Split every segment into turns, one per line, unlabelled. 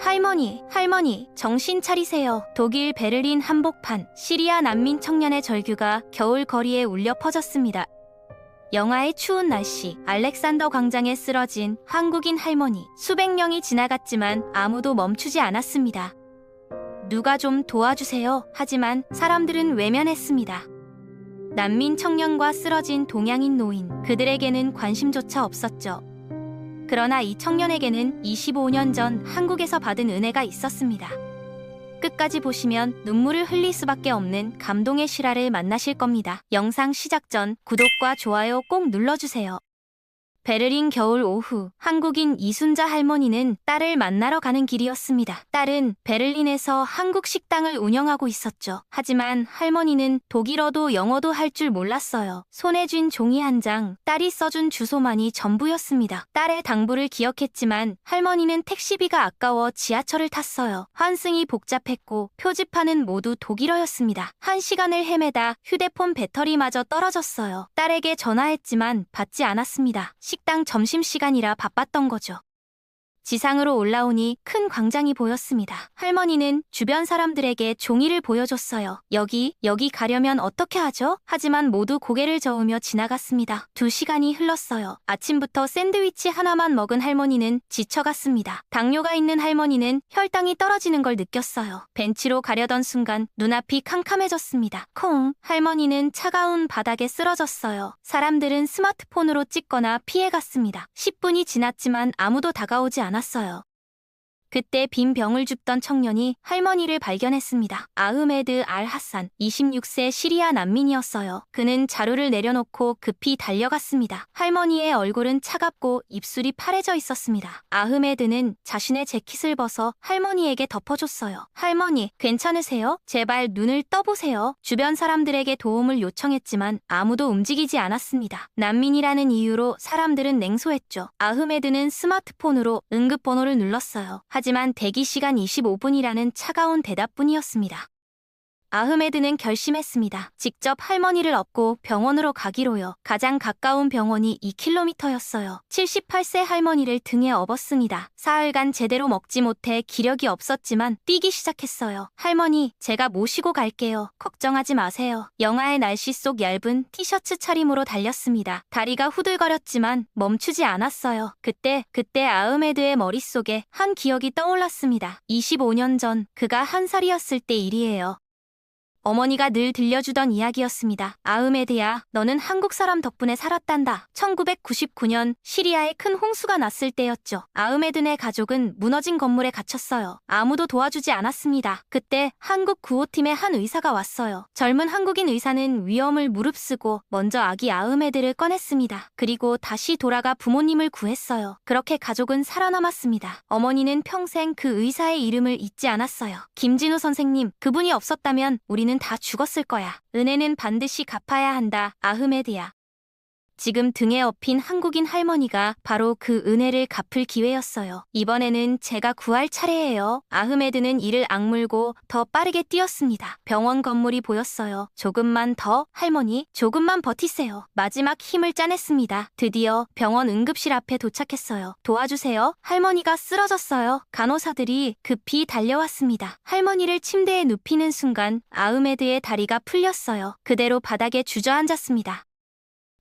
할머니, 할머니, 정신 차리세요. 독일 베를린 한복판, 시리아 난민 청년의 절규가 겨울 거리에 울려 퍼졌습니다. 영하의 추운 날씨, 알렉산더 광장에 쓰러진 한국인 할머니. 수백 명이 지나갔지만 아무도 멈추지 않았습니다. 누가 좀 도와주세요. 하지만 사람들은 외면했습니다. 난민 청년과 쓰러진 동양인 노인, 그들에게는 관심조차 없었죠. 그러나 이 청년에게는 25년 전 한국에서 받은 은혜가 있었습니다. 끝까지 보시면 눈물을 흘릴 수밖에 없는 감동의 실화를 만나실 겁니다. 영상 시작 전 구독과 좋아요 꼭 눌러주세요. 베를린 겨울 오후, 한국인 이순자 할머니는 딸을 만나러 가는 길이었습니다. 딸은 베를린에서 한국 식당을 운영하고 있었죠. 하지만 할머니는 독일어도 영어도 할 줄 몰랐어요. 손에 쥔 종이 한 장, 딸이 써준 주소만이 전부였습니다. 딸의 당부를 기억했지만 할머니는 택시비가 아까워 지하철을 탔어요. 환승이 복잡했고 표지판은 모두 독일어였습니다. 1시간을 헤매다 휴대폰 배터리마저 떨어졌어요. 딸에게 전화했지만 받지 않았습니다. 식당 점심시간이라 바빴던 거죠. 지상으로 올라오니 큰 광장이 보였습니다. 할머니는 주변 사람들에게 종이를 보여줬어요. 여기 가려면 어떻게 하죠? 하지만 모두 고개를 저으며 지나갔습니다. 2시간이 흘렀어요. 아침부터 샌드위치 하나만 먹은 할머니는 지쳐갔습니다. 당뇨가 있는 할머니는 혈당이 떨어지는 걸 느꼈어요. 벤치로 가려던 순간 눈앞이 캄캄해졌습니다. 콩! 할머니는 차가운 바닥에 쓰러졌어요. 사람들은 스마트폰으로 찍거나 피해갔습니다. 10분이 지났지만 아무도 다가오지 않았어요. 그때 빈 병을 줍던 청년이 할머니를 발견했습니다. 아흐메드 알 하산, 26세 시리아 난민이었어요. 그는 자루를 내려놓고 급히 달려갔습니다. 할머니의 얼굴은 차갑고 입술이 파래져 있었습니다. 아흐메드는 자신의 재킷을 벗어 할머니에게 덮어줬어요. 할머니, 괜찮으세요? 제발 눈을 떠보세요. 주변 사람들에게 도움을 요청했지만 아무도 움직이지 않았습니다. 난민이라는 이유로 사람들은 냉소했죠. 아흐메드는 스마트폰으로 응급번호를 눌렀어요. 하지만 대기시간 25분이라는 차가운 대답뿐이었습니다. 아흐메드는 결심했습니다. 직접 할머니를 업고 병원으로 가기로요. 가장 가까운 병원이 2km였어요. 78세 할머니를 등에 업었습니다. 사흘간 제대로 먹지 못해 기력이 없었지만 뛰기 시작했어요. 할머니, 제가 모시고 갈게요. 걱정하지 마세요. 영하의 날씨 속 얇은 티셔츠 차림으로 달렸습니다. 다리가 후들거렸지만 멈추지 않았어요. 그때 아흐메드의 머릿속에 한 기억이 떠올랐습니다. 25년 전 그가 1살이었을 때 일이에요. 어머니가 늘 들려주던 이야기였습니다. 아흐메드야, 너는 한국 사람 덕분에 살았단다. 1999년 시리아에 큰 홍수가 났을 때였죠. 아흐메드네 가족은 무너진 건물에 갇혔어요. 아무도 도와주지 않았습니다. 그때 한국 구호팀의 한 의사가 왔어요. 젊은 한국인 의사는 위험을 무릅쓰고 먼저 아기 아흐메드를 꺼냈습니다. 그리고 다시 돌아가 부모님을 구했어요. 그렇게 가족은 살아남았습니다. 어머니는 평생 그 의사의 이름을 잊지 않았어요. 김진우 선생님, 그분이 없었다면 우리는 다 죽었을 거야. 은혜는 반드시 갚아야 한다, 아흐메드야. 지금 등에 업힌 한국인 할머니가 바로 그 은혜를 갚을 기회였어요. 이번에는 제가 구할 차례예요. 아흐메드는 이를 악물고 더 빠르게 뛰었습니다. 병원 건물이 보였어요. 조금만 더, 할머니, 조금만 버티세요. 마지막 힘을 짜냈습니다. 드디어 병원 응급실 앞에 도착했어요. 도와주세요. 할머니가 쓰러졌어요. 간호사들이 급히 달려왔습니다. 할머니를 침대에 눕히는 순간 아흐메드의 다리가 풀렸어요. 그대로 바닥에 주저앉았습니다.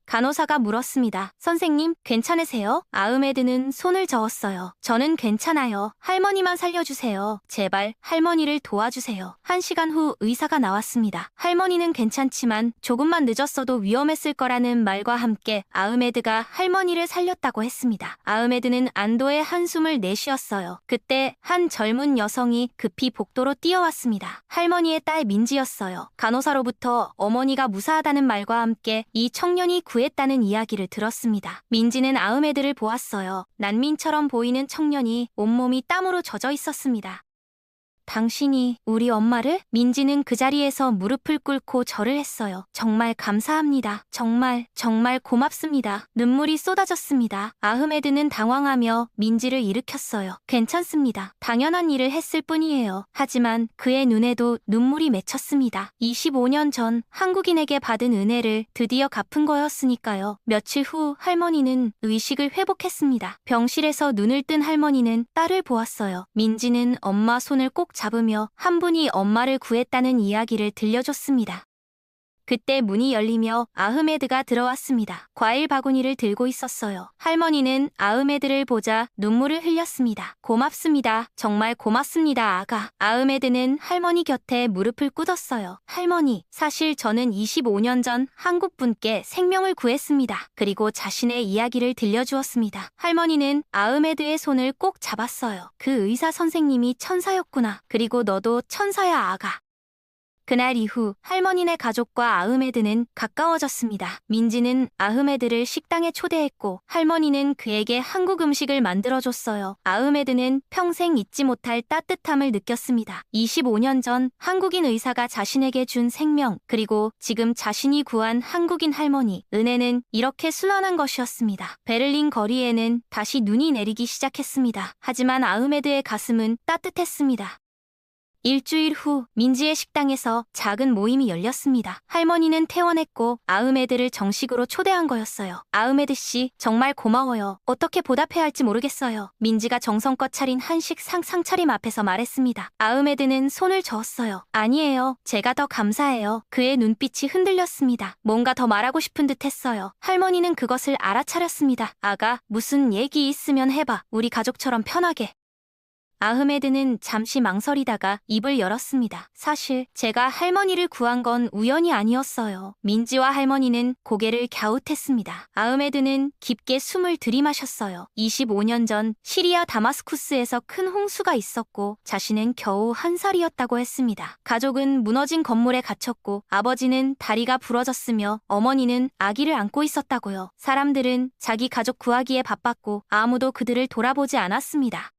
간호사가 물었습니다. 선생님, 괜찮으세요? 아흐메드는 손을 저었어요. 저는 괜찮아요. 할머니만 살려주세요. 제발 할머니를 도와주세요. 1시간 후 의사가 나왔습니다. 할머니는 괜찮지만 조금만 늦었어도 위험했을 거라는 말과 함께 아흐메드가 할머니를 살렸다고 했습니다. 아흐메드는 안도의 한숨을 내쉬었어요. 그때 한 젊은 여성이 급히 복도로 뛰어왔습니다. 할머니의 딸 민지였어요. 간호사로부터 어머니가 무사하다는 말과 함께 이 청년이 구했다는 이야기를 들었습니다. 민지는 아흐메드를 보았어요. 난민처럼 보이는 청년이 온몸이 땀으로 젖어 있었습니다. 당신이 우리 엄마를? 민지는 그 자리에서 무릎을 꿇고 절을 했어요. 정말 감사합니다. 정말 고맙습니다. 눈물이 쏟아졌습니다. 아흐메드는 당황하며 민지를 일으켰어요. 괜찮습니다. 당연한 일을 했을 뿐이에요. 하지만 그의 눈에도 눈물이 맺혔습니다. 25년 전 한국인에게 받은 은혜를 드디어 갚은 거였으니까요. 며칠 후 할머니는 의식을 회복했습니다. 병실에서 눈을 뜬 할머니는 딸을 보았어요. 민지는 엄마 손을 꼭 잡으며 한 분이 엄마를 구했다는 이야기를 들려줬습니다. 그때 문이 열리며 아흐메드가 들어왔습니다. 과일 바구니를 들고 있었어요. 할머니는 아흐메드를 보자 눈물을 흘렸습니다. 고맙습니다. 정말 고맙습니다, 아가. 아흐메드는 할머니 곁에 무릎을 꿇었어요. 할머니, 사실 저는 25년 전 한국 분께 생명을 구했습니다. 그리고 자신의 이야기를 들려주었습니다. 할머니는 아흐메드의 손을 꼭 잡았어요. 그 의사 선생님이 천사였구나. 그리고 너도 천사야, 아가. 그날 이후 할머니네 가족과 아흐메드는 가까워졌습니다. 민지는 아흐메드를 식당에 초대했고 할머니는 그에게 한국 음식을 만들어줬어요. 아흐메드는 평생 잊지 못할 따뜻함을 느꼈습니다. 25년 전 한국인 의사가 자신에게 준 생명, 그리고 지금 자신이 구한 한국인 할머니, 은혜는 이렇게 순환한 것이었습니다. 베를린 거리에는 다시 눈이 내리기 시작했습니다. 하지만 아흐메드의 가슴은 따뜻했습니다. 일주일 후 민지의 식당에서 작은 모임이 열렸습니다. 할머니는 퇴원했고 아흐메드를 정식으로 초대한 거였어요. 아흐메드 씨, 정말 고마워요. 어떻게 보답해야 할지 모르겠어요. 민지가 정성껏 차린 한식 상차림 앞에서 말했습니다. 아흐메드는 손을 저었어요. 아니에요. 제가 더 감사해요. 그의 눈빛이 흔들렸습니다. 뭔가 더 말하고 싶은 듯 했어요. 할머니는 그것을 알아차렸습니다. 아가, 무슨 얘기 있으면 해봐. 우리 가족처럼 편하게. 아흐메드는 잠시 망설이다가 입을 열었습니다. 사실 제가 할머니를 구한 건 우연이 아니었어요. 민지와 할머니는 고개를 갸웃했습니다. 아흐메드는 깊게 숨을 들이마셨어요. 25년 전 시리아 다마스쿠스에서 큰 홍수가 있었고 자신은 겨우 1살이었다고 했습니다. 가족은 무너진 건물에 갇혔고 아버지는 다리가 부러졌으며 어머니는 아기를 안고 있었다고요. 사람들은 자기 가족 구하기에 바빴고 아무도 그들을 돌아보지 않았습니다.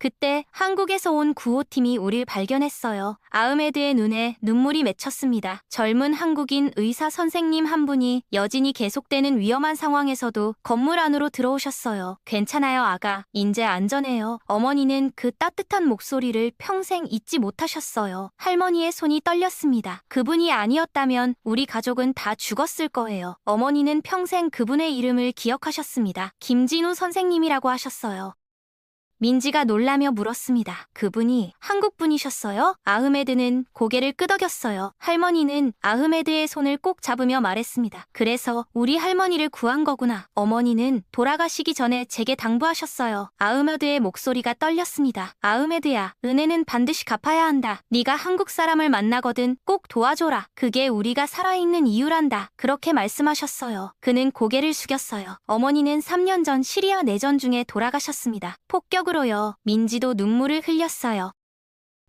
그때 한국에서 온 구호팀이 우릴 발견했어요. 아흐메드의 눈에 눈물이 맺혔습니다. 젊은 한국인 의사 선생님 한 분이 여진이 계속되는 위험한 상황에서도 건물 안으로 들어오셨어요. 괜찮아요, 아가. 인제 안전해요. 어머니는 그 따뜻한 목소리를 평생 잊지 못하셨어요. 할머니의 손이 떨렸습니다. 그분이 아니었다면 우리 가족은 다 죽었을 거예요. 어머니는 평생 그분의 이름을 기억하셨습니다. 김진우 선생님이라고 하셨어요. 민지가 놀라며 물었습니다. 그분이 한국분이셨어요? 아흐메드는 고개를 끄덕였어요. 할머니는 아흐메드의 손을 꼭 잡으며 말했습니다. 그래서 우리 할머니를 구한 거구나. 어머니는 돌아가시기 전에 제게 당부하셨어요. 아흐메드의 목소리가 떨렸습니다. 아흐메드야, 은혜는 반드시 갚아야 한다. 네가 한국 사람을 만나거든 꼭 도와줘라. 그게 우리가 살아있는 이유란다. 그렇게 말씀하셨어요. 그는 고개를 숙였어요. 어머니는 3년 전 시리아 내전 중에 돌아가셨습니다. 폭격으로요. 민지도 눈물을 흘렸어요.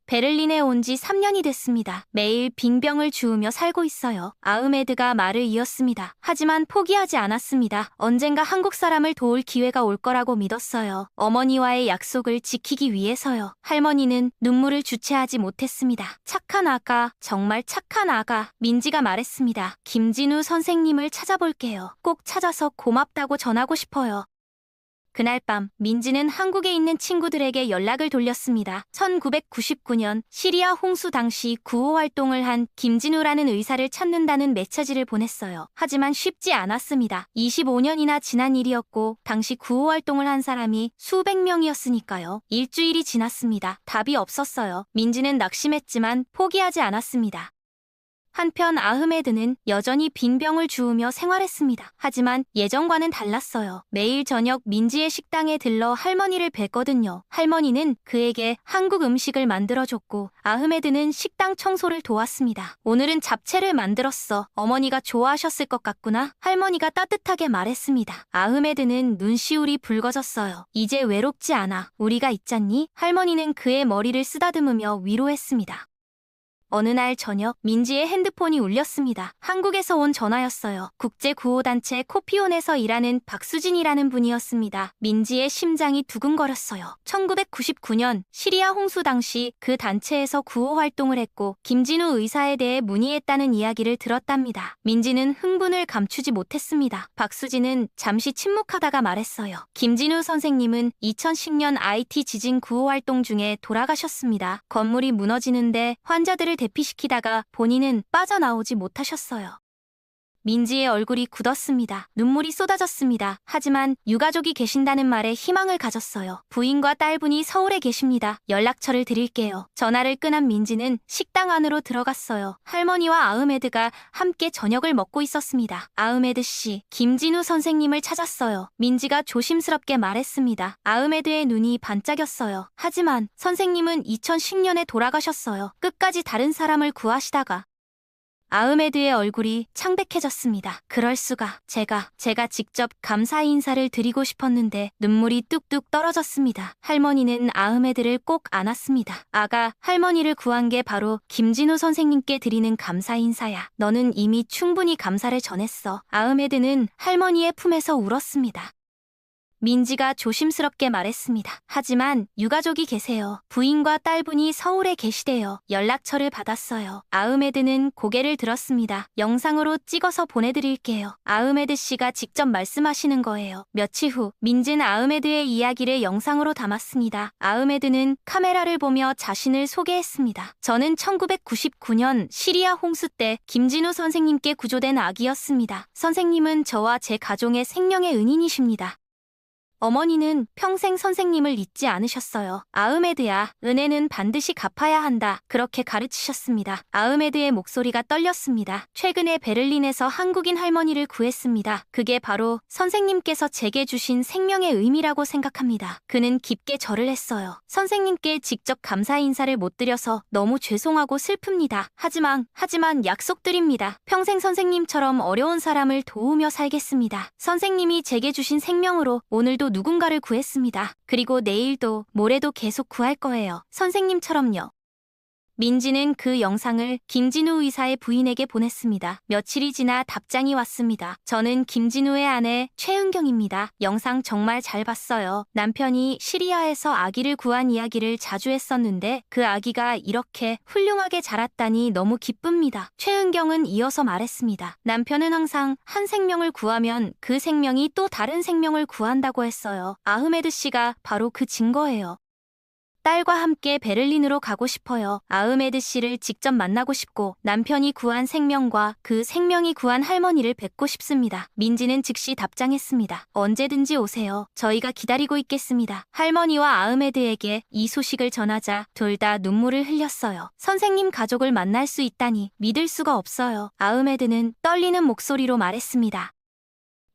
베를린에 온 지 3년이 됐습니다. 매일 빈병을 주우며 살고 있어요. 아흐메드가 말을 이었습니다. 하지만 포기하지 않았습니다. 언젠가 한국 사람을 도울 기회가 올 거라고 믿었어요. 어머니와의 약속을 지키기 위해서요. 할머니는 눈물을 주체하지 못했습니다. 착한 아가, 정말 착한 아가. 민지가 말했습니다. 김진우 선생님을 찾아볼게요. 꼭 찾아서 고맙다고 전하고 싶어요. 그날 밤 민지는 한국에 있는 친구들에게 연락을 돌렸습니다. 1999년 시리아 홍수 당시 구호 활동을 한 김진우라는 의사를 찾는다는 메시지를 보냈어요. 하지만 쉽지 않았습니다. 25년이나 지난 일이었고 당시 구호 활동을 한 사람이 수백 명이었으니까요. 일주일이 지났습니다. 답이 없었어요. 민지는 낙심했지만 포기하지 않았습니다. 한편 아흐메드는 여전히 빈병을 주우며 생활했습니다. 하지만 예전과는 달랐어요. 매일 저녁 민지의 식당에 들러 할머니를 뵀거든요. 할머니는 그에게 한국 음식을 만들어줬고 아흐메드는 식당 청소를 도왔습니다. 오늘은 잡채를 만들었어. 어머니가 좋아하셨을 것 같구나. 할머니가 따뜻하게 말했습니다. 아흐메드는 눈시울이 붉어졌어요. 이제 외롭지 않아. 우리가 있잖니? 할머니는 그의 머리를 쓰다듬으며 위로했습니다. 어느 날 저녁 민지의 핸드폰이 울렸습니다. 한국에서 온 전화였어요. 국제구호단체 코피온에서 일하는 박수진이라는 분이었습니다. 민지의 심장이 두근거렸어요. 1999년 시리아 홍수 당시 그 단체에서 구호 활동을 했고 김진우 의사에 대해 문의했다는 이야기를 들었답니다. 민지는 흥분을 감추지 못했습니다. 박수진은 잠시 침묵하다가 말했어요. 김진우 선생님은 2010년 IT 지진 구호 활동 중에 돌아가셨습니다. 건물이 무너지는데 환자들을 대피시키다가 본인은 빠져나오지 못하셨어요. 민지의 얼굴이 굳었습니다. 눈물이 쏟아졌습니다. 하지만 유가족이 계신다는 말에 희망을 가졌어요. 부인과 딸분이 서울에 계십니다. 연락처를 드릴게요. 전화를 끊은 민지는 식당 안으로 들어갔어요. 할머니와 아흐메드가 함께 저녁을 먹고 있었습니다. 아흐메드 씨, 김진우 선생님을 찾았어요. 민지가 조심스럽게 말했습니다. 아흐메드의 눈이 반짝였어요. 하지만 선생님은 2010년에 돌아가셨어요. 끝까지 다른 사람을 구하시다가 아흐메드의 얼굴이 창백해졌습니다. 그럴 수가. 제가 직접 감사 인사를 드리고 싶었는데 눈물이 뚝뚝 떨어졌습니다. 할머니는 아흐메드를 꼭 안았습니다. 아가, 할머니를 구한 게 바로 김진우 선생님께 드리는 감사 인사야. 너는 이미 충분히 감사를 전했어. 아흐메드는 할머니의 품에서 울었습니다. 민지가 조심스럽게 말했습니다. 하지만 유가족이 계세요. 부인과 딸분이 서울에 계시대요. 연락처를 받았어요. 아흐메드는 고개를 들었습니다. 영상으로 찍어서 보내드릴게요. 아흐메드 씨가 직접 말씀하시는 거예요. 며칠 후 민지는 아흐메드의 이야기를 영상으로 담았습니다. 아흐메드는 카메라를 보며 자신을 소개했습니다. 저는 1999년 시리아 홍수 때 김진우 선생님께 구조된 아기였습니다. 선생님은 저와 제 가족의 생명의 은인이십니다. 어머니는 평생 선생님을 잊지 않으셨어요. 아흐메드야, 은혜는 반드시 갚아야 한다. 그렇게 가르치셨습니다. 아흐메드의 목소리가 떨렸습니다. 최근에 베를린에서 한국인 할머니를 구했습니다. 그게 바로 선생님께서 제게 주신 생명의 의미라고 생각합니다. 그는 깊게 절을 했어요. 선생님께 직접 감사 인사를 못 드려서 너무 죄송하고 슬픕니다. 하지만 약속드립니다. 평생 선생님처럼 어려운 사람을 도우며 살겠습니다. 선생님이 제게 주신 생명으로 오늘도 누군가를 구했습니다. 그리고 내일도 모레도 계속 구할 거예요. 선생님처럼요. 민지는 그 영상을 김진우 의사의 부인에게 보냈습니다. 며칠이 지나 답장이 왔습니다. 저는 김진우의 아내 최은경입니다. 영상 정말 잘 봤어요. 남편이 시리아에서 아기를 구한 이야기를 자주 했었는데 그 아기가 이렇게 훌륭하게 자랐다니 너무 기쁩니다. 최은경은 이어서 말했습니다. 남편은 항상 한 생명을 구하면 그 생명이 또 다른 생명을 구한다고 했어요. 아흐메드 씨가 바로 그 증거예요. 딸과 함께 베를린으로 가고 싶어요. 아흐메드 씨를 직접 만나고 싶고 남편이 구한 생명과 그 생명이 구한 할머니를 뵙고 싶습니다. 민지는 즉시 답장했습니다. 언제든지 오세요. 저희가 기다리고 있겠습니다. 할머니와 아흐메드에게 이 소식을 전하자 둘 다 눈물을 흘렸어요. 선생님 가족을 만날 수 있다니 믿을 수가 없어요. 아흐메드는 떨리는 목소리로 말했습니다.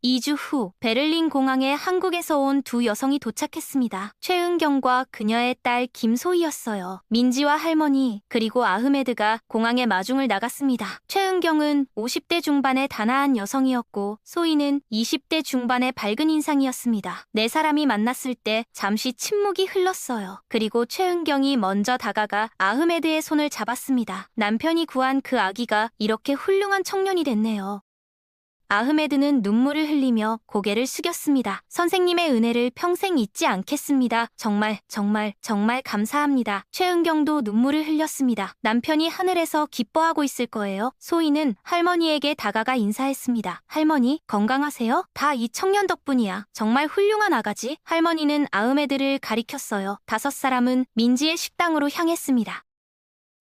2주 후 베를린 공항에 한국에서 온 두 여성이 도착했습니다. 최은경과 그녀의 딸 김소희였어요. 민지와 할머니 그리고 아흐메드가 공항에 마중을 나갔습니다. 최은경은 50대 중반의 단아한 여성이었고 소희는 20대 중반의 밝은 인상이었습니다. 네 사람이 만났을 때 잠시 침묵이 흘렀어요. 그리고 최은경이 먼저 다가가 아흐메드의 손을 잡았습니다. 남편이 구한 그 아기가 이렇게 훌륭한 청년이 됐네요. 아흐메드는 눈물을 흘리며 고개를 숙였습니다. 선생님의 은혜를 평생 잊지 않겠습니다. 정말 감사합니다. 최은경도 눈물을 흘렸습니다. 남편이 하늘에서 기뻐하고 있을 거예요. 소희는 할머니에게 다가가 인사했습니다. 할머니, 건강하세요? 다 이 청년 덕분이야. 정말 훌륭한 아가지. 할머니는 아흐메드를 가리켰어요. 5사람은 민지의 식당으로 향했습니다.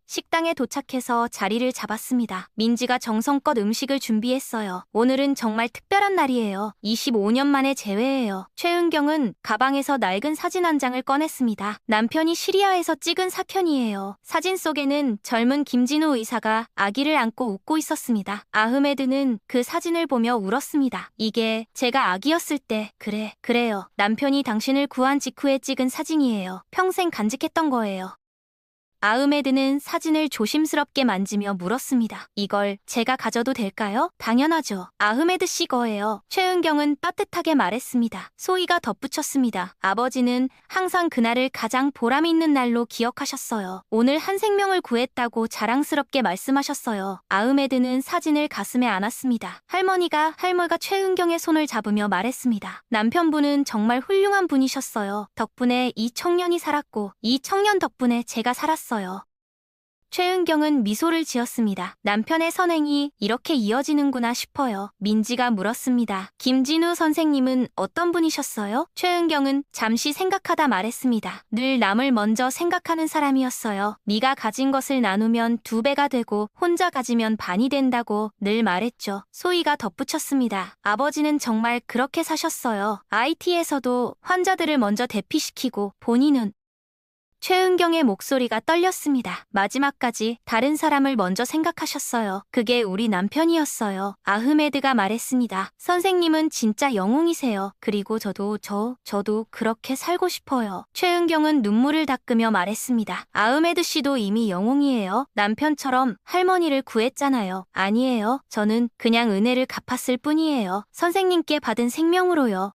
식당에 도착해서 자리를 잡았습니다. 민지가 정성껏 음식을 준비했어요. 오늘은 정말 특별한 날이에요. 25년 만에 재회예요. 최은경은 가방에서 낡은 사진 한 장을 꺼냈습니다. 남편이 시리아에서 찍은 사편이에요. 사진 속에는 젊은 김진우 의사가 아기를 안고 웃고 있었습니다. 아흐메드는 그 사진을 보며 울었습니다. 이게 제가 아기였을 때 그래요. 남편이 당신을 구한 직후에 찍은 사진이에요. 평생 간직했던 거예요. 아흐메드는 사진을 조심스럽게 만지며 물었습니다. 이걸 제가 가져도 될까요? 당연하죠. 아흐메드 씨 거예요. 최은경은 따뜻하게 말했습니다. 소희가 덧붙였습니다. 아버지는 항상 그날을 가장 보람 있는 날로 기억하셨어요. 오늘 한 생명을 구했다고 자랑스럽게 말씀하셨어요. 아흐메드는 사진을 가슴에 안았습니다. 할머니가 최은경의 손을 잡으며 말했습니다. 남편분은 정말 훌륭한 분이셨어요. 덕분에 이 청년이 살았고 이 청년 덕분에 제가 살았어요. 최은경은 미소를 지었습니다. 남편의 선행이 이렇게 이어지는구나 싶어요. 민지가 물었습니다. 김진우 선생님은 어떤 분이셨어요? 최은경은 잠시 생각하다 말했습니다. 늘 남을 먼저 생각하는 사람이었어요. 네가 가진 것을 나누면 2배가 되고 혼자 가지면 반이 된다고 늘 말했죠. 소희가 덧붙였습니다. 아버지는 정말 그렇게 사셨어요. IT에서도 환자들을 먼저 대피시키고 본인은 최은경의 목소리가 떨렸습니다. 마지막까지 다른 사람을 먼저 생각하셨어요. 그게 우리 남편이었어요. 아흐메드가 말했습니다. 선생님은 진짜 영웅이세요. 그리고 저도 그렇게 살고 싶어요. 최은경은 눈물을 닦으며 말했습니다. 아흐메드 씨도 이미 영웅이에요. 남편처럼 할머니를 구했잖아요. 아니에요. 저는 그냥 은혜를 갚았을 뿐이에요. 선생님께 받은 생명으로요.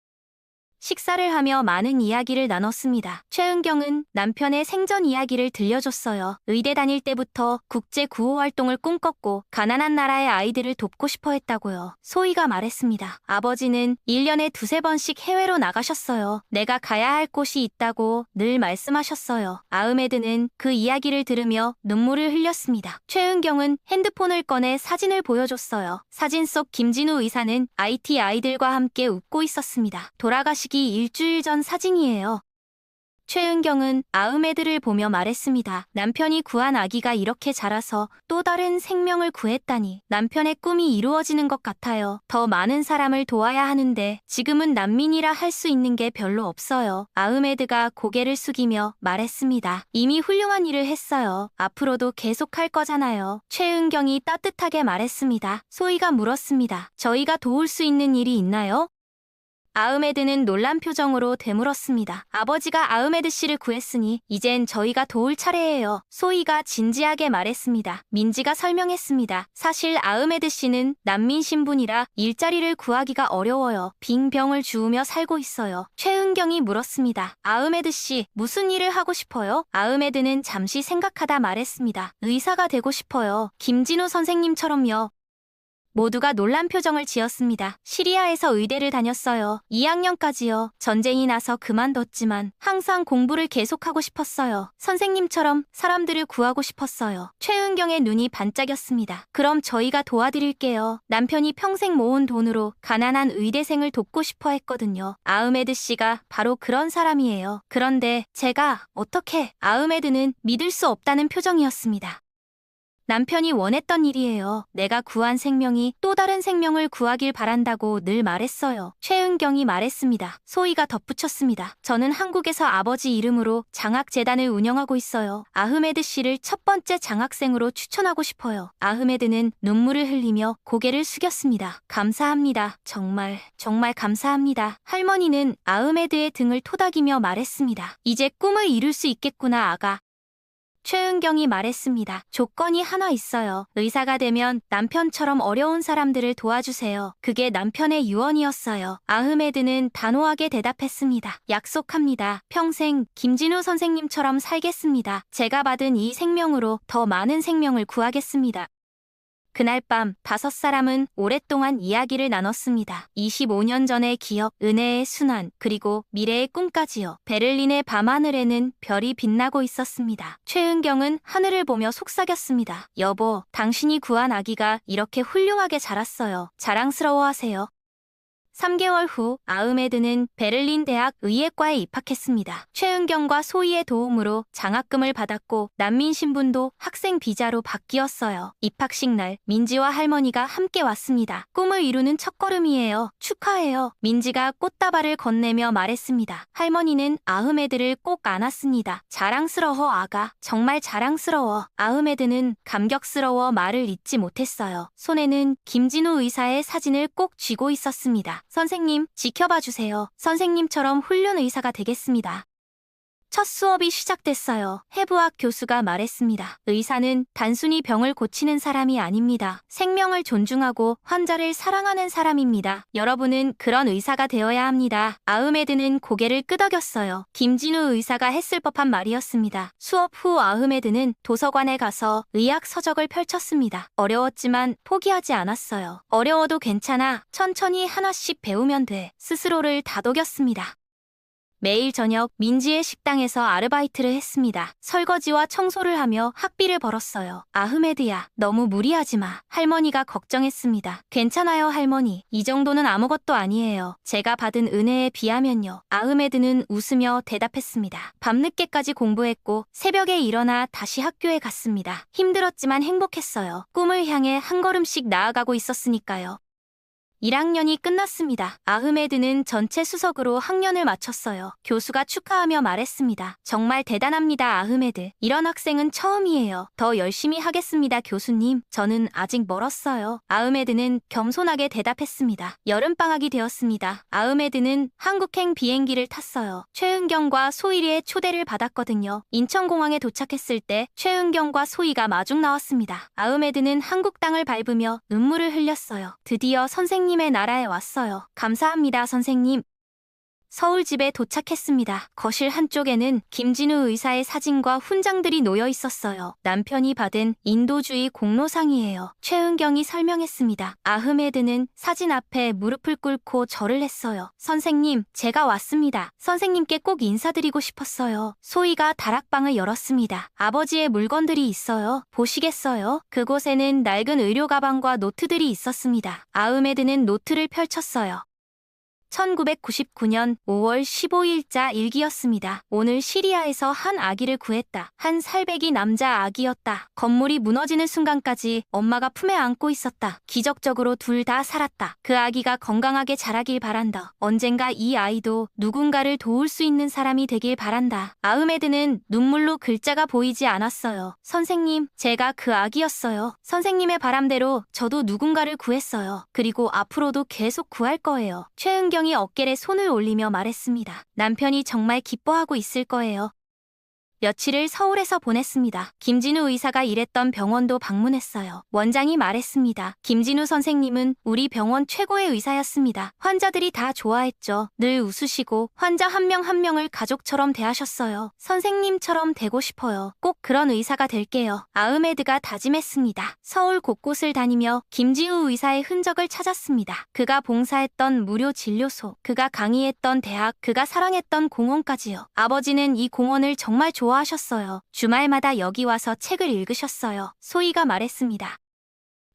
식사를 하며 많은 이야기를 나눴습니다. 최은경은 남편의 생전 이야기를 들려줬어요. 의대 다닐 때부터 국제 구호 활동을 꿈꿨고 가난한 나라의 아이들을 돕고 싶어 했다고요. 소희가 말했습니다. 아버지는 1년에 2~3번씩 해외로 나가셨어요. 내가 가야 할 곳이 있다고 늘 말씀하셨어요. 아흐메드는 그 이야기를 들으며 눈물을 흘렸습니다. 최은경은 핸드폰을 꺼내 사진을 보여줬어요. 사진 속 김진우 의사는 IT 아이들과 함께 웃고 있었습니다. 돌아가시기 일주일 전 사진이에요. 최은경은 아흐메드를 보며 말했습니다. 남편이 구한 아기가 이렇게 자라서 또 다른 생명을 구했다니 남편의 꿈이 이루어지는 것 같아요. 더 많은 사람을 도와야 하는데 지금은 난민이라 할 수 있는 게 별로 없어요. 아흐메드가 고개를 숙이며 말했습니다. 이미 훌륭한 일을 했어요. 앞으로도 계속할 거잖아요. 최은경이 따뜻하게 말했습니다. 소희가 물었습니다. 저희가 도울 수 있는 일이 있나요? 아흐메드는 놀란 표정으로 되물었습니다. 아버지가 아흐메드 씨를 구했으니 이젠 저희가 도울 차례예요. 소희가 진지하게 말했습니다. 민지가 설명했습니다. 사실 아흐메드 씨는 난민 신분이라 일자리를 구하기가 어려워요. 빈병을 주우며 살고 있어요. 최은경이 물었습니다. 아흐메드 씨, 무슨 일을 하고 싶어요? 아흐메드는 잠시 생각하다 말했습니다. 의사가 되고 싶어요. 김진우 선생님처럼요. 모두가 놀란 표정을 지었습니다. 시리아에서 의대를 다녔어요. 2학년까지요. 전쟁이 나서 그만뒀지만 항상 공부를 계속하고 싶었어요. 선생님처럼 사람들을 구하고 싶었어요. 최은경의 눈이 반짝였습니다. 그럼 저희가 도와드릴게요. 남편이 평생 모은 돈으로 가난한 의대생을 돕고 싶어 했거든요. 아흐메드 씨가 바로 그런 사람이에요. 그런데 제가 어떻게? 아흐메드는 믿을 수 없다는 표정이었습니다. 남편이 원했던 일이에요. 내가 구한 생명이 또 다른 생명을 구하길 바란다고 늘 말했어요. 최은경이 말했습니다. 소희가 덧붙였습니다. 저는 한국에서 아버지 이름으로 장학재단을 운영하고 있어요. 아흐메드 씨를 첫 번째 장학생으로 추천하고 싶어요. 아흐메드는 눈물을 흘리며 고개를 숙였습니다. 감사합니다. 정말 감사합니다. 할머니는 아흐메드의 등을 토닥이며 말했습니다. 이제 꿈을 이룰 수 있겠구나, 아가. 최은경이 말했습니다. 조건이 하나 있어요. 의사가 되면 남편처럼 어려운 사람들을 도와주세요. 그게 남편의 유언이었어요. 아흐메드는 단호하게 대답했습니다. 약속합니다. 평생 김진우 선생님처럼 살겠습니다. 제가 받은 이 생명으로 더 많은 생명을 구하겠습니다. 그날 밤 5사람은 오랫동안 이야기를 나눴습니다. 25년 전의 기억, 은혜의 순환, 그리고 미래의 꿈까지요. 베를린의 밤하늘에는 별이 빛나고 있었습니다. 최은경은 하늘을 보며 속삭였습니다. 여보, 당신이 구한 아기가 이렇게 훌륭하게 자랐어요. 자랑스러워하세요. 3개월 후 아흐메드는 베를린 대학 의예과에 입학했습니다. 최은경과 소희의 도움으로 장학금을 받았고 난민 신분도 학생 비자로 바뀌었어요. 입학식 날 민지와 할머니가 함께 왔습니다. 꿈을 이루는 첫걸음이에요. 축하해요. 민지가 꽃다발을 건네며 말했습니다. 할머니는 아흐메드를 꼭 안았습니다. 자랑스러워, 아가. 정말 자랑스러워. 아흐메드는 감격스러워 말을 잇지 못했어요. 손에는 김진우 의사의 사진을 꼭 쥐고 있었습니다. 선생님, 지켜봐 주세요. 선생님처럼 훌륭한 의사가 되겠습니다. 첫 수업이 시작됐어요. 해부학 교수가 말했습니다. 의사는 단순히 병을 고치는 사람이 아닙니다. 생명을 존중하고 환자를 사랑하는 사람입니다. 여러분은 그런 의사가 되어야 합니다. 아흐메드는 고개를 끄덕였어요. 김진우 의사가 했을 법한 말이었습니다. 수업 후 아흐메드는 도서관에 가서 의학 서적을 펼쳤습니다. 어려웠지만 포기하지 않았어요. 어려워도 괜찮아. 천천히 하나씩 배우면 돼. 스스로를 다독였습니다. 매일 저녁 민지의 식당에서 아르바이트를 했습니다. 설거지와 청소를 하며 학비를 벌었어요. 아흐메드야, 너무 무리하지 마. 할머니가 걱정했습니다. 괜찮아요, 할머니. 이 정도는 아무것도 아니에요. 제가 받은 은혜에 비하면요. 아흐메드는 웃으며 대답했습니다. 밤늦게까지 공부했고 새벽에 일어나 다시 학교에 갔습니다. 힘들었지만 행복했어요. 꿈을 향해 한 걸음씩 나아가고 있었으니까요. 1학년이 끝났습니다. 아흐메드는 전체 수석으로 학년을 마쳤어요. 교수가 축하하며 말했습니다. 정말 대단합니다, 아흐메드. 이런 학생은 처음이에요. 더 열심히 하겠습니다, 교수님. 저는 아직 멀었어요. 아흐메드는 겸손하게 대답했습니다. 여름방학이 되었습니다. 아흐메드는 한국행 비행기를 탔어요. 최은경과 소희의 초대를 받았거든요. 인천공항에 도착했을 때 최은경과 소희가 마중 나왔습니다. 아흐메드는 한국 땅을 밟으며 눈물을 흘렸어요. 드디어 선생님의 나라에 왔어요. 감사합니다, 선생님. 서울 집에 도착했습니다. 거실 한쪽에는 김진우 의사의 사진과 훈장들이 놓여 있었어요. 남편이 받은 인도주의 공로상이에요. 최은경이 설명했습니다. 아흐메드는 사진 앞에 무릎을 꿇고 절을 했어요. 선생님, 제가 왔습니다. 선생님께 꼭 인사드리고 싶었어요. 소희가 다락방을 열었습니다. 아버지의 물건들이 있어요. 보시겠어요? 그곳에는 낡은 의료 가방과 노트들이 있었습니다. 아흐메드는 노트를 펼쳤어요. 1999년 5월 15일자 일기였습니다. 오늘 시리아에서 한 아기를 구했다. 한 살배기 남자 아기였다. 건물이 무너지는 순간까지 엄마가 품에 안고 있었다. 기적적으로 둘 다 살았다. 그 아기가 건강하게 자라길 바란다. 언젠가 이 아이도 누군가를 도울 수 있는 사람이 되길 바란다. 아흐메드는 눈물로 글자가 보이지 않았어요. 선생님, 제가 그 아기였어요. 선생님의 바람대로 저도 누군가를 구했어요. 그리고 앞으로도 계속 구할 거예요. 최은경이 어깨에 손을 올리며 말했습니다. 남편이 정말 기뻐하고 있을 거예요. 며칠을 서울에서 보냈습니다. 김진우 의사가 일했던 병원도 방문했어요. 원장이 말했습니다. 김진우 선생님은 우리 병원 최고의 의사였습니다. 환자들이 다 좋아했죠. 늘 웃으시고 환자 한 명 한 명을 가족처럼 대하셨어요. 선생님처럼 되고 싶어요. 꼭 그런 의사가 될게요. 아흐메드가 다짐했습니다. 서울 곳곳을 다니며 김진우 의사의 흔적을 찾았습니다. 그가 봉사했던 무료 진료소, 그가 강의했던 대학, 그가 사랑했던 공원까지요. 아버지는 이 공원을 정말 좋아하셨어요. 주말마다 여기 와서 책을 읽으셨어요. 소희가 말했습니다.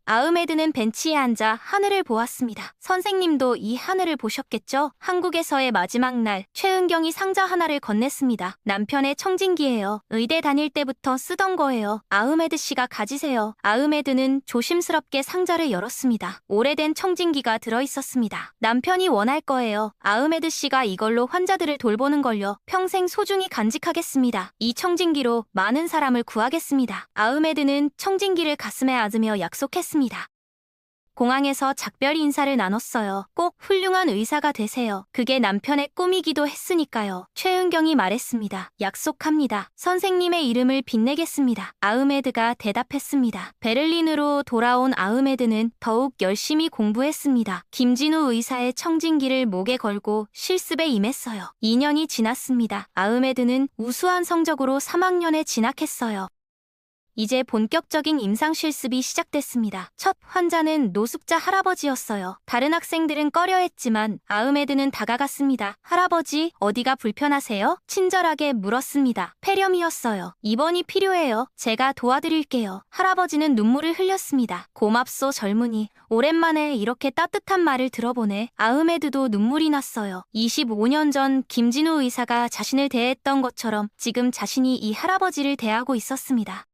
아흐메드는 벤치에 앉아 하늘을 보았습니다. 선생님도 이 하늘을 보셨겠죠? 한국에서의 마지막 날, 최은경이 상자 하나를 건넸습니다. 남편의 청진기예요. 의대 다닐 때부터 쓰던 거예요. 아흐메드 씨가 가지세요. 아흐메드는 조심스럽게 상자를 열었습니다. 오래된 청진기가 들어있었습니다. 남편이 원할 거예요. 아흐메드 씨가 이걸로 환자들을 돌보는 걸요. 평생 소중히 간직하겠습니다. 이 청진기로 많은 사람을 구하겠습니다. 아흐메드는 청진기를 가슴에 안으며 약속했습니다. 공항에서 작별 인사를 나눴어요. 꼭 훌륭한 의사가 되세요. 그게 남편의 꿈이기도 했으니까요. 최은경이 말했습니다. 약속합니다. 선생님의 이름을 빛내겠습니다. 아흐메드가 대답했습니다. 베를린으로 돌아온 아흐메드는 더욱 열심히 공부했습니다. 김진우 의사의 청진기를 목에 걸고 실습에 임했어요. 2년이 지났습니다. 아흐메드는 우수한 성적으로 3학년에 진학했어요. 이제 본격적인 임상 실습이 시작됐습니다. 첫 환자는 노숙자 할아버지였어요. 다른 학생들은 꺼려했지만 아흐메드는 다가갔습니다. 할아버지, 어디가 불편하세요? 친절하게 물었습니다. 폐렴이었어요. 입원이 필요해요. 제가 도와드릴게요. 할아버지는 눈물을 흘렸습니다. 고맙소, 젊은이. 오랜만에 이렇게 따뜻한 말을 들어보네. 아흐메드도 눈물이 났어요. 25년 전 김진우 의사가 자신을 대했던 것처럼 지금 자신이 이 할아버지를 대하고 있었습니다.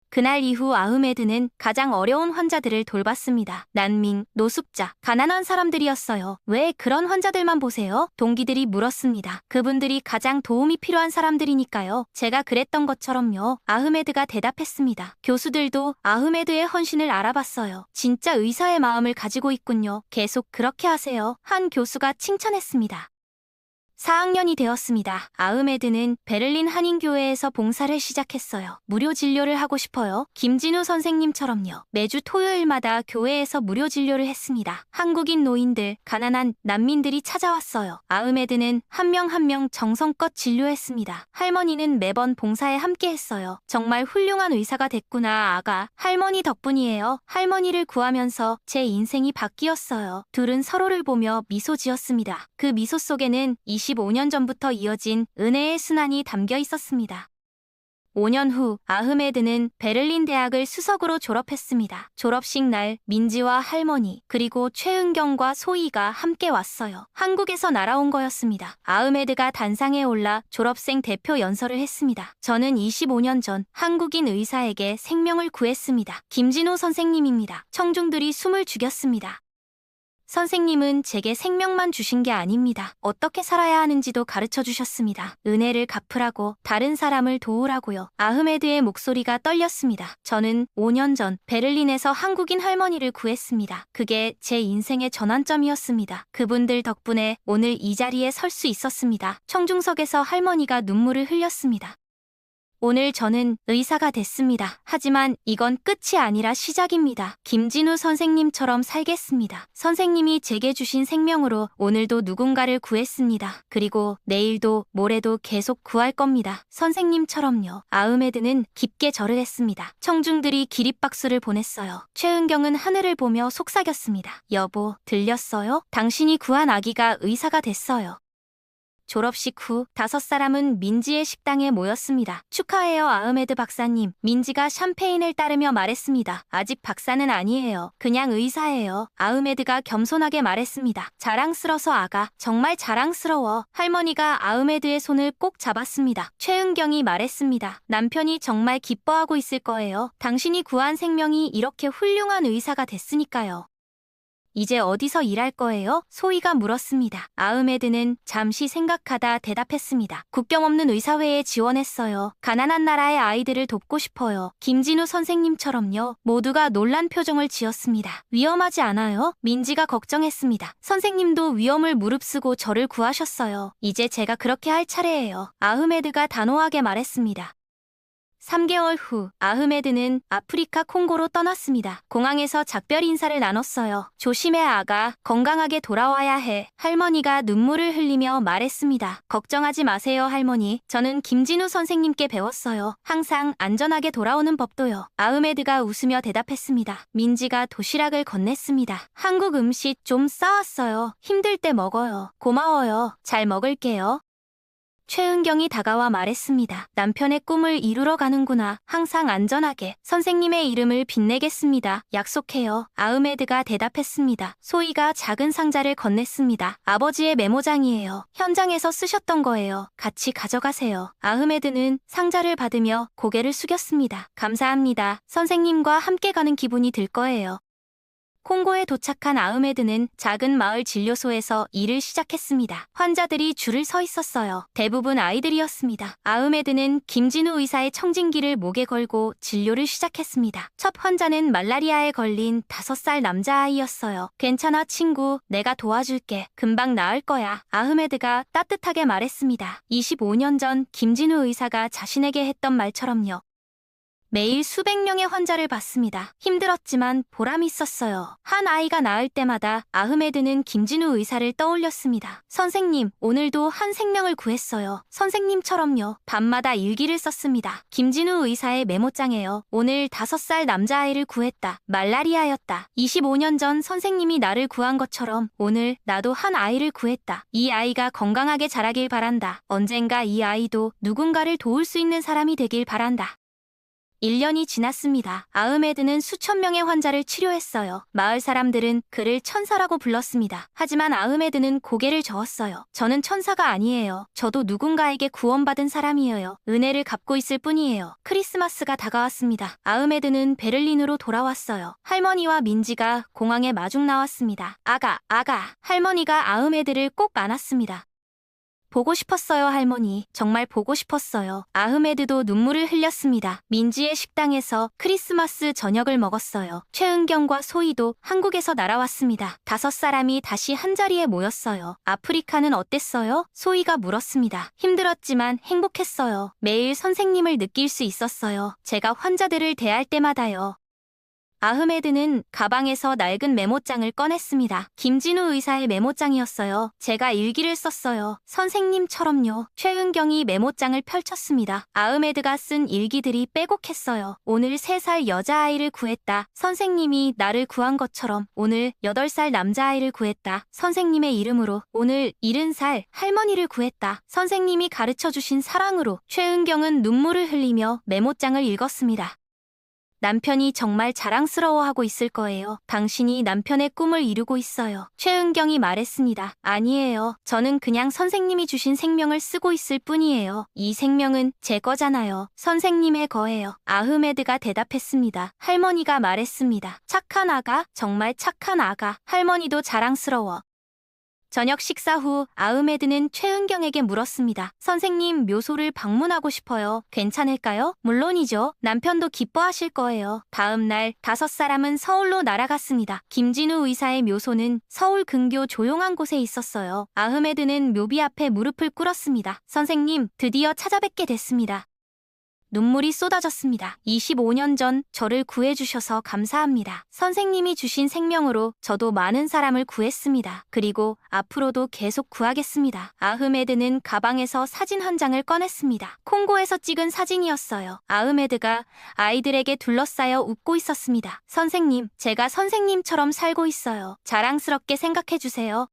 그날 이후 아흐메드는 가장 어려운 환자들을 돌봤습니다. 난민, 노숙자, 가난한 사람들이었어요. 왜 그런 환자들만 보세요? 동기들이 물었습니다. 그분들이 가장 도움이 필요한 사람들이니까요. 제가 그랬던 것처럼요. 아흐메드가 대답했습니다. 교수들도 아흐메드의 헌신을 알아봤어요. 진짜 의사의 마음을 가지고 있군요. 계속 그렇게 하세요. 한 교수가 칭찬했습니다. 4학년이 되었습니다. 아흐메드는 베를린 한인교회에서 봉사를 시작했어요. 무료 진료를 하고 싶어요. 김진우 선생님처럼요. 매주 토요일마다 교회에서 무료 진료를 했습니다. 한국인 노인들, 가난한 난민들이 찾아왔어요. 아흐메드는 한 명 한 명 정성껏 진료했습니다. 할머니는 매번 봉사에 함께했어요. 정말 훌륭한 의사가 됐구나, 아가. 할머니 덕분이에요. 할머니를 구하면서 제 인생이 바뀌었어요. 둘은 서로를 보며 미소 지었습니다. 그 미소 속에는 25년 전부터 이어진 은혜의 순환이 담겨 있었습니다. 5년 후 아흐메드는 베를린 대학을 수석으로 졸업했습니다. 졸업식 날 민지와 할머니 그리고 최은경과 소희가 함께 왔어요. 한국에서 날아온 거였습니다. 아흐메드가 단상에 올라 졸업생 대표 연설을 했습니다. 저는 25년 전 한국인 의사에게 생명을 구했습니다. 김진호 선생님입니다. 청중들이 숨을 죽였습니다. 선생님은 제게 생명만 주신 게 아닙니다. 어떻게 살아야 하는지도 가르쳐 주셨습니다. 은혜를 갚으라고, 다른 사람을 도우라고요. 아흐메드의 목소리가 떨렸습니다. 저는 5년 전 베를린에서 한국인 할머니를 구했습니다. 그게 제 인생의 전환점이었습니다. 그분들 덕분에 오늘 이 자리에 설 수 있었습니다. 청중석에서 할머니가 눈물을 흘렸습니다. 오늘 저는 의사가 됐습니다. 하지만 이건 끝이 아니라 시작입니다. 김진우 선생님처럼 살겠습니다. 선생님이 제게 주신 생명으로 오늘도 누군가를 구했습니다. 그리고 내일도 모레도 계속 구할 겁니다. 선생님처럼요. 아흐메드는 깊게 절을 했습니다. 청중들이 기립박수를 보냈어요. 최은경은 하늘을 보며 속삭였습니다. 여보, 들렸어요? 당신이 구한 아기가 의사가 됐어요. 졸업식 후 5사람은 민지의 식당에 모였습니다. 축하해요, 아흐메드 박사님. 민지가 샴페인을 따르며 말했습니다. 아직 박사는 아니에요. 그냥 의사예요. 아흐메드가 겸손하게 말했습니다. 자랑스러워서 아가. 정말 자랑스러워. 할머니가 아흐메드의 손을 꼭 잡았습니다. 최은경이 말했습니다. 남편이 정말 기뻐하고 있을 거예요. 당신이 구한 생명이 이렇게 훌륭한 의사가 됐으니까요. 이제 어디서 일할 거예요? 소희가 물었습니다. 아흐메드는 잠시 생각하다 대답했습니다. 국경 없는 의사회에 지원했어요. 가난한 나라의 아이들을 돕고 싶어요. 김진우 선생님처럼요. 모두가 놀란 표정을 지었습니다. 위험하지 않아요? 민지가 걱정했습니다. 선생님도 위험을 무릅쓰고 저를 구하셨어요. 이제 제가 그렇게 할 차례예요. 아흐메드가 단호하게 말했습니다. 3개월 후 아흐메드는 아프리카 콩고로 떠났습니다. 공항에서 작별 인사를 나눴어요. 조심해 아가. 건강하게 돌아와야 해. 할머니가 눈물을 흘리며 말했습니다. 걱정하지 마세요 할머니. 저는 김진우 선생님께 배웠어요. 항상 안전하게 돌아오는 법도요. 아흐메드가 웃으며 대답했습니다. 민지가 도시락을 건넸습니다. 한국 음식 좀 싸왔어요. 힘들 때 먹어요. 고마워요. 잘 먹을게요. 최은경이 다가와 말했습니다. 남편의 꿈을 이루러 가는구나. 항상 안전하게. 선생님의 이름을 빛내겠습니다. 약속해요. 아흐메드가 대답했습니다. 소희가 작은 상자를 건넸습니다. 아버지의 메모장이에요. 현장에서 쓰셨던 거예요. 같이 가져가세요. 아흐메드는 상자를 받으며 고개를 숙였습니다. 감사합니다. 선생님과 함께 가는 기분이 들 거예요. 콩고에 도착한 아흐메드는 작은 마을 진료소에서 일을 시작했습니다. 환자들이 줄을 서 있었어요. 대부분 아이들이었습니다. 아흐메드는 김진우 의사의 청진기를 목에 걸고 진료를 시작했습니다. 첫 환자는 말라리아에 걸린 5살 남자아이였어요. 괜찮아 친구, 내가 도와줄게. 금방 나을 거야. 아흐메드가 따뜻하게 말했습니다. 25년 전 김진우 의사가 자신에게 했던 말처럼요. 매일 수백 명의 환자를 봤습니다. 힘들었지만 보람이 있었어요. 한 아이가 나을 때마다 아흐메드는 김진우 의사를 떠올렸습니다. 선생님, 오늘도 한 생명을 구했어요. 선생님처럼요. 밤마다 일기를 썼습니다. 김진우 의사의 메모장에요. 오늘 5살 남자아이를 구했다. 말라리아였다. 25년 전 선생님이 나를 구한 것처럼 오늘 나도 한 아이를 구했다. 이 아이가 건강하게 자라길 바란다. 언젠가 이 아이도 누군가를 도울 수 있는 사람이 되길 바란다. 1년이 지났습니다. 아흐메드는 수천 명의 환자를 치료했어요. 마을 사람들은 그를 천사라고 불렀습니다. 하지만 아흐메드는 고개를 저었어요. 저는 천사가 아니에요. 저도 누군가에게 구원받은 사람이에요. 은혜를 갚고 있을 뿐이에요. 크리스마스가 다가왔습니다. 아흐메드는 베를린으로 돌아왔어요. 할머니와 민지가 공항에 마중 나왔습니다. 아가. 할머니가 아흐메드를 꼭 안았습니다. 보고 싶었어요, 할머니. 정말 보고 싶었어요. 아흐메드도 눈물을 흘렸습니다. 민지의 식당에서 크리스마스 저녁을 먹었어요. 최은경과 소희도 한국에서 날아왔습니다. 5사람이 다시 한자리에 모였어요. 아프리카는 어땠어요? 소희가 물었습니다. 힘들었지만 행복했어요. 매일 선생님을 느낄 수 있었어요. 제가 환자들을 대할 때마다요. 아흐메드는 가방에서 낡은 메모장을 꺼냈습니다. 김진우 의사의 메모장이었어요. 제가 일기를 썼어요. 선생님처럼요. 최은경이 메모장을 펼쳤습니다. 아흐메드가 쓴 일기들이 빼곡했어요. 오늘 3살 여자아이를 구했다. 선생님이 나를 구한 것처럼. 오늘 8살 남자아이를 구했다. 선생님의 이름으로. 오늘 70살 할머니를 구했다. 선생님이 가르쳐주신 사랑으로. 최은경은 눈물을 흘리며 메모장을 읽었습니다. 남편이 정말 자랑스러워하고 있을 거예요. 당신이 남편의 꿈을 이루고 있어요. 최은경이 말했습니다. 아니에요. 저는 그냥 선생님이 주신 생명을 쓰고 있을 뿐이에요. 이 생명은 제 거잖아요. 선생님의 거예요. 아흐메드가 대답했습니다. 할머니가 말했습니다. 착한 아가, 정말 착한 아가. 할머니도 자랑스러워. 저녁 식사 후 아흐메드는 최은경에게 물었습니다. 선생님, 묘소를 방문하고 싶어요. 괜찮을까요? 물론이죠. 남편도 기뻐하실 거예요. 다음 날 5사람은 서울로 날아갔습니다. 김진우 의사의 묘소는 서울 근교 조용한 곳에 있었어요. 아흐메드는 묘비 앞에 무릎을 꿇었습니다. 선생님, 드디어 찾아뵙게 됐습니다. 눈물이 쏟아졌습니다. 25년 전 저를 구해주셔서 감사합니다. 선생님이 주신 생명으로 저도 많은 사람을 구했습니다. 그리고 앞으로도 계속 구하겠습니다. 아흐메드는 가방에서 사진 한 장을 꺼냈습니다. 콩고에서 찍은 사진이었어요. 아흐메드가 아이들에게 둘러싸여 웃고 있었습니다. 선생님, 제가 선생님처럼 살고 있어요. 자랑스럽게 생각해주세요.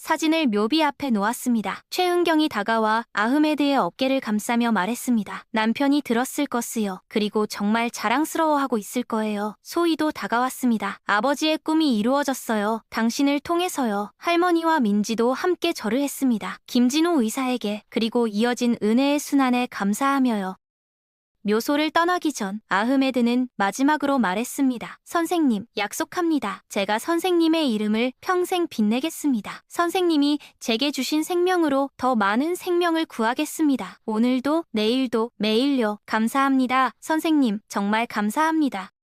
사진을 묘비 앞에 놓았습니다. 최은경이 다가와 아흐메드의 어깨를 감싸며 말했습니다. 남편이 들었을 것이요. 그리고 정말 자랑스러워하고 있을 거예요. 소희도 다가왔습니다. 아버지의 꿈이 이루어졌어요. 당신을 통해서요. 할머니와 민지도 함께 절을 했습니다. 김진호 의사에게 그리고 이어진 은혜의 순환에 감사하며요. 묘소를 떠나기 전 아흐메드는 마지막으로 말했습니다. 선생님, 약속합니다. 제가 선생님의 이름을 평생 빛내겠습니다. 선생님이 제게 주신 생명으로 더 많은 생명을 구하겠습니다. 오늘도, 내일도, 매일요. 감사합니다. 선생님, 정말 감사합니다.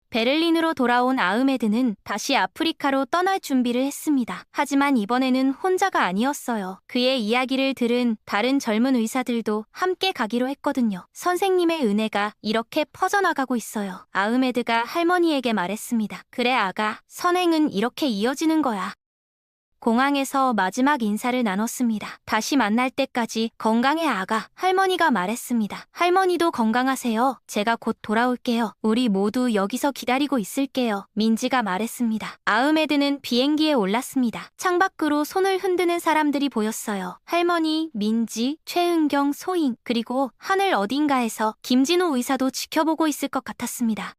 베를린으로 돌아온 아흐메드는 다시 아프리카로 떠날 준비를 했습니다. 하지만 이번에는 혼자가 아니었어요. 그의 이야기를 들은 다른 젊은 의사들도 함께 가기로 했거든요. 선생님의 은혜가 이렇게 퍼져나가고 있어요. 아흐메드가 할머니에게 말했습니다. 그래 아가, 선행은 이렇게 이어지는 거야. 공항에서 마지막 인사를 나눴습니다. 다시 만날 때까지 건강해 아가. 할머니가 말했습니다. 할머니도 건강하세요. 제가 곧 돌아올게요. 우리 모두 여기서 기다리고 있을게요. 민지가 말했습니다. 아흐메드는 비행기에 올랐습니다. 창밖으로 손을 흔드는 사람들이 보였어요. 할머니, 민지, 최은경, 소잉, 그리고 하늘 어딘가에서 김진호 의사도 지켜보고 있을 것 같았습니다.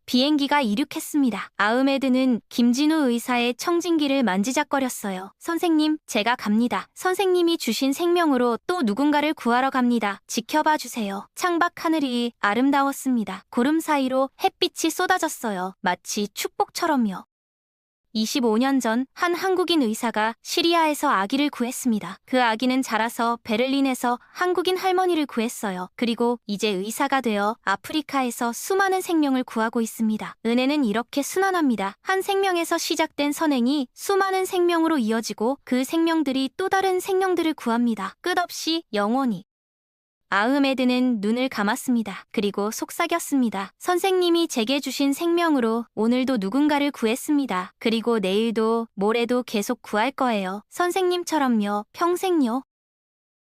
비행기가 이륙했습니다. 아흐메드는 김진우 의사의 청진기를 만지작거렸어요. 선생님, 제가 갑니다. 선생님이 주신 생명으로 또 누군가를 구하러 갑니다. 지켜봐 주세요. 창밖 하늘이 아름다웠습니다. 구름 사이로 햇빛이 쏟아졌어요. 마치 축복처럼요. 25년 전 한 한국인 의사가 시리아에서 아기를 구했습니다. 그 아기는 자라서 베를린에서 한국인 할머니를 구했어요. 그리고 이제 의사가 되어 아프리카에서 수많은 생명을 구하고 있습니다. 은혜는 이렇게 순환합니다. 한 생명에서 시작된 선행이 수많은 생명으로 이어지고 그 생명들이 또 다른 생명들을 구합니다. 끝없이 영원히. 아흐메드는 눈을 감았습니다. 그리고 속삭였습니다. 선생님이 제게 주신 생명으로 오늘도 누군가를 구했습니다. 그리고 내일도 모레도 계속 구할 거예요. 선생님처럼요. 평생요.